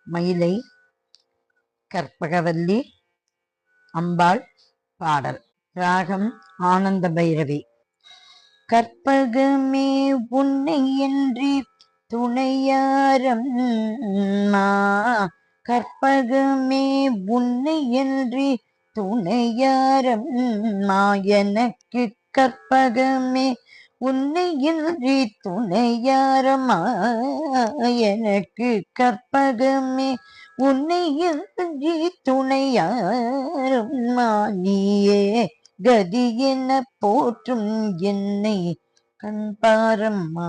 மயிலை கற்பகவல்லி அம்பாள் பாடல். ராகம் ஆனந்த பைரவி. கற்பகமே உன்னை என்று துணையாரம் கற்பகமே உன்னை என்று துணையாரம் எனக்கு கற்பகமே உன்னை இன்றி துணையாரமா எனக்கு கற்பகமே உன்னை இன்றி துணையாரமா நீயே கதி என போற்றும் என்னை கண்பாரம்மா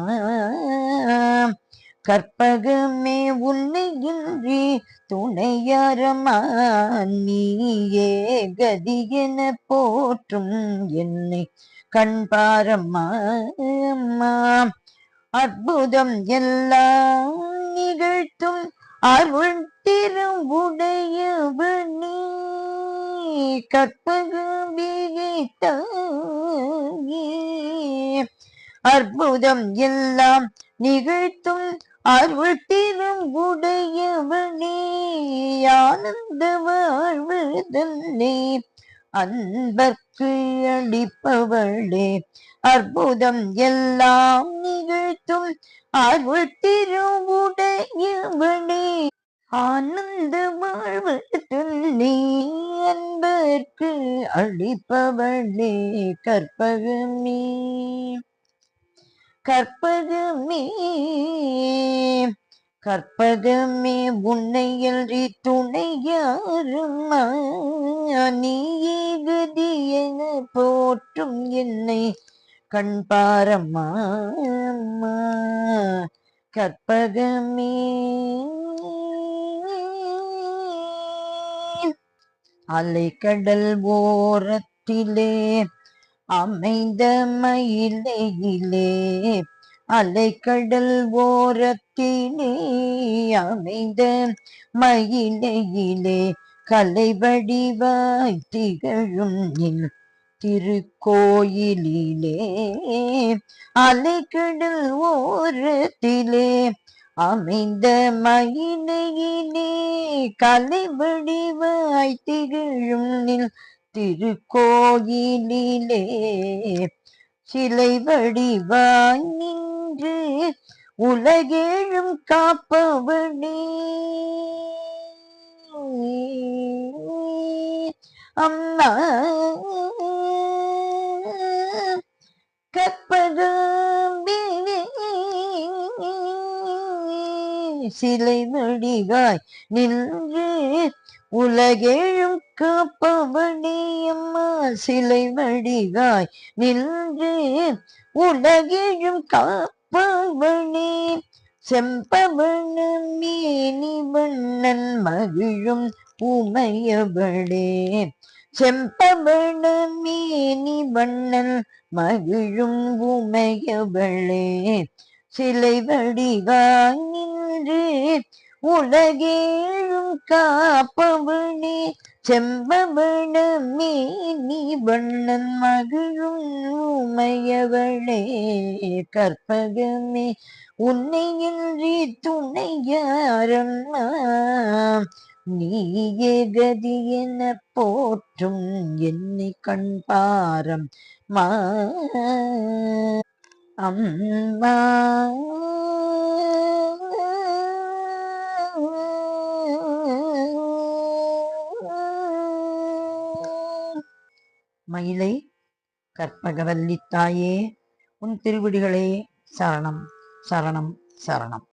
கற்பகமே உன்னை இன்றி துணையாரமா நீயே கதி என போற்றும் என்னை கண்பாரம்மா அற்புதம் எல்லாம் நிகழ்த்தும் அருள் திருவுடையவனே கற்பகமே அற்புதம் எல்லாம் நிகழ்த்தும் அருள் திருவுடையவனே ஆனந்த வாழ்வு தன்னை அன்பர்க்கு அளிப்பவளே அற்புதம் எல்லாம் நிகழ்த்தும் அருள் திருவுடையவளே ஆனந்த வாழ்வு தன்னை அன்பர்க்கு அளிப்பவளே கற்பகமே கற்பகமே கற்பகமே உன்னை எல்றி துணையாரும் நீயே கதி என போற்றும் என்னை கண்பாரம்மா கற்பகமே அலைக்கடல் ஓரத்திலே அமைந்த மயிலையிலே அலைக்கடல் ஓரத்திலே அமைந்த மயிலையிலே கலைவடிவாய் திகழும் திருக்கோயிலிலே அலைக்கடல் ஓரத்திலே அமைந்த மயிலையிலே கலைவடிவாய் திகழும் திருக்கோயிலிலே சிலை வடிவாய் நின்று உலகேழும் காப்பவனே அம்மா கற்பகமே சிலை வடிவாய் நின்று உலகேழும் காப்பவனே அம்மா சிலை வடிவாய் நின்று உலகேழும் காப்பவனே செம்பவன மேனி வண்ணன் மகிழும் உமையவளே செம்பவன மேனி வண்ணன் மகிழும் உமையவளே சிலை வடிவாய் நின்று உலகேழும் காப்பவனே செம்பவன மேனி வண்ணன் மகிழும் உமையவளே கற்பகமே உன்னை இன்றி துணையாரம்மா நீயே கதி என போற்றும் என்னை கண்பாரம் அம்மா மயிலை கற்பகவல்லி தாயே உன் திருவிடிகளே சரணம் சரணம் சரணம்.